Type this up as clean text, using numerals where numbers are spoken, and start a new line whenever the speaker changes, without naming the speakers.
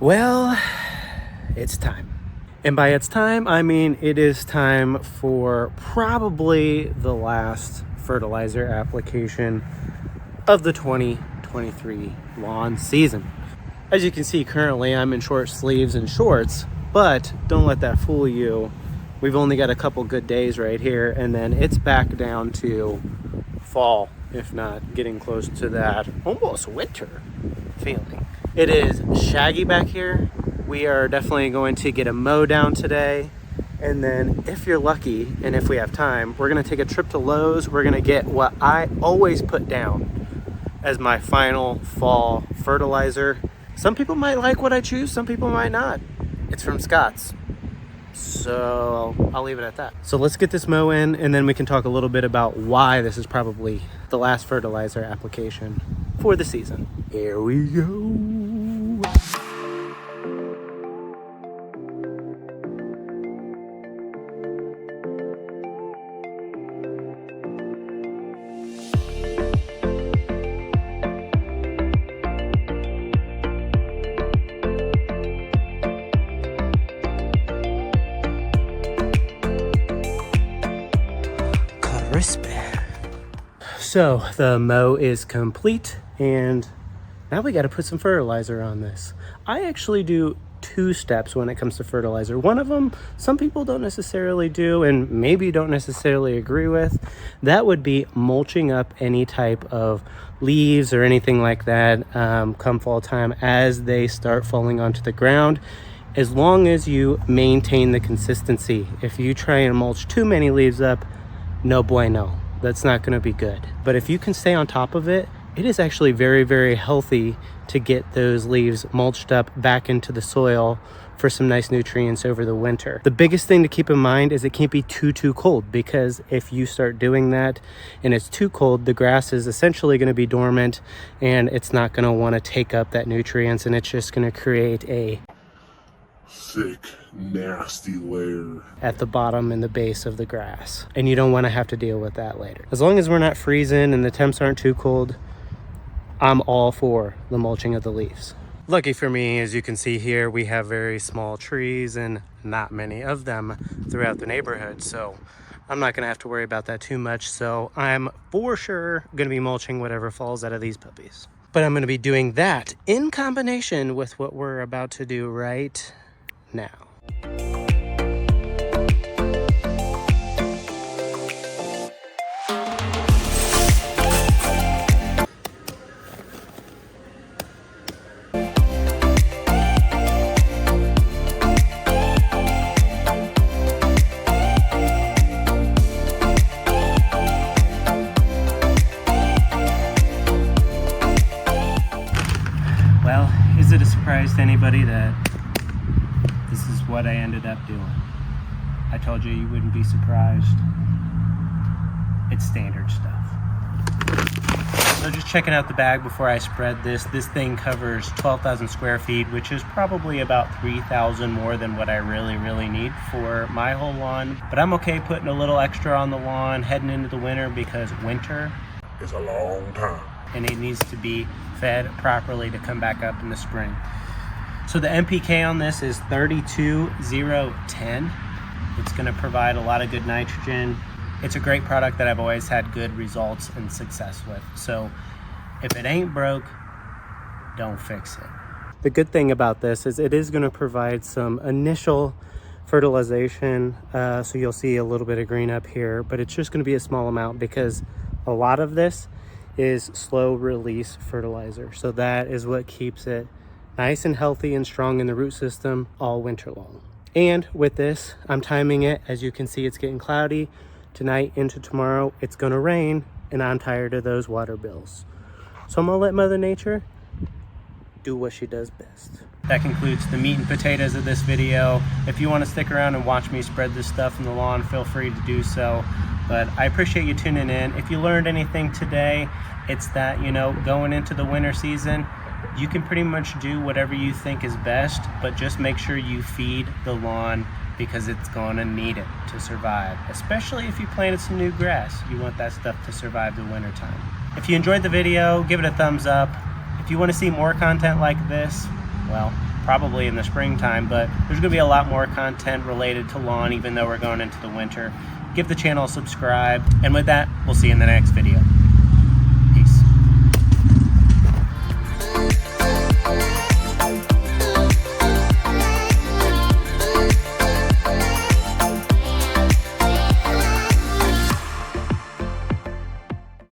Well, it's time. And by it's time, I mean it is time for probably the last fertilizer application of the 2023 lawn season. As you can see, currently I'm in short sleeves and shorts, but don't let that fool you. We've only got a couple good days right here, and then it's back down to fall, if not getting close to that almost winter feeling. It is shaggy back here. We are definitely going to get a mow down today. And then if you're lucky, and if we have time, we're gonna take a trip to Lowe's. We're gonna get what I always put down as my final fall fertilizer. Some people might like what I choose, some people might not. It's from Scott's. So I'll leave it at that. So let's get this mow in, and then we can talk a little bit about why this is probably the last fertilizer application for the season. Here we go. So the mow is complete, and now we got to put some fertilizer on this. I actually do two steps when it comes to fertilizer. One of them, some people don't necessarily do and maybe don't necessarily agree with. That would be mulching up any type of leaves or anything like that come fall time as they start falling onto the ground, as long as you maintain the consistency. If you try and mulch too many leaves up, no bueno. That's not going to be good. But if you can stay on top of it, it is actually very, very healthy to get those leaves mulched up back into the soil for some nice nutrients over the winter. The biggest thing to keep in mind is it can't be too cold, because if you start doing that and it's too cold, the grass is essentially going to be dormant and it's not going to want to take up that nutrients, and it's just going to create a
thick, nasty layer
at the bottom and the base of the grass, and you don't want to have to deal with that later. As long as we're not freezing and the temps aren't too cold, I'm all for the mulching of the leaves. Lucky for me, as you can see here, we have very small trees and not many of them throughout the neighborhood, so I'm not going to have to worry about that too much. So I'm for sure going to be mulching whatever falls out of these puppies. But I'm going to be doing that in combination with what we're about to do right now. Well, is it a surprise to anybody that this is what I ended up doing? I told you wouldn't be surprised. It's standard stuff. So just checking out the bag before I spread this. This thing covers 12,000 square feet, which is probably about 3,000 more than what I really need for my whole lawn. But I'm okay putting a little extra on the lawn heading into the winter, because winter
is a long time,
and it needs to be fed properly to come back up in the spring. So the NPK on this is 32-0-10. It's going to provide a lot of good nitrogen. It's a great product that I've always had good results and success with. So if it ain't broke, don't fix it. The good thing about this is it is going to provide some initial fertilization. So you'll see a little bit of green up here, but it's just going to be a small amount, because a lot of this is slow release fertilizer. So that is what keeps it nice and healthy and strong in the root system all winter long. And with this, I'm timing it. As you can see, it's getting cloudy. Tonight into tomorrow, it's gonna rain, and I'm tired of those water bills. So I'm gonna let Mother Nature do what she does best. That concludes the meat and potatoes of this video. If you want to stick around and watch me spread this stuff in the lawn, feel free to do so. But I appreciate you tuning in. If you learned anything today, it's that, going into the winter season, you can pretty much do whatever you think is best, but just make sure you feed the lawn, because it's going to need it to survive. Especially if you planted some new grass, you want that stuff to survive the winter time. If you enjoyed the video, give it a thumbs up. If you want to see more content like this, well, probably in the springtime, but there's gonna be a lot more content related to lawn even though we're going into the winter. Give the channel a subscribe, and with that, we'll see you in the next video.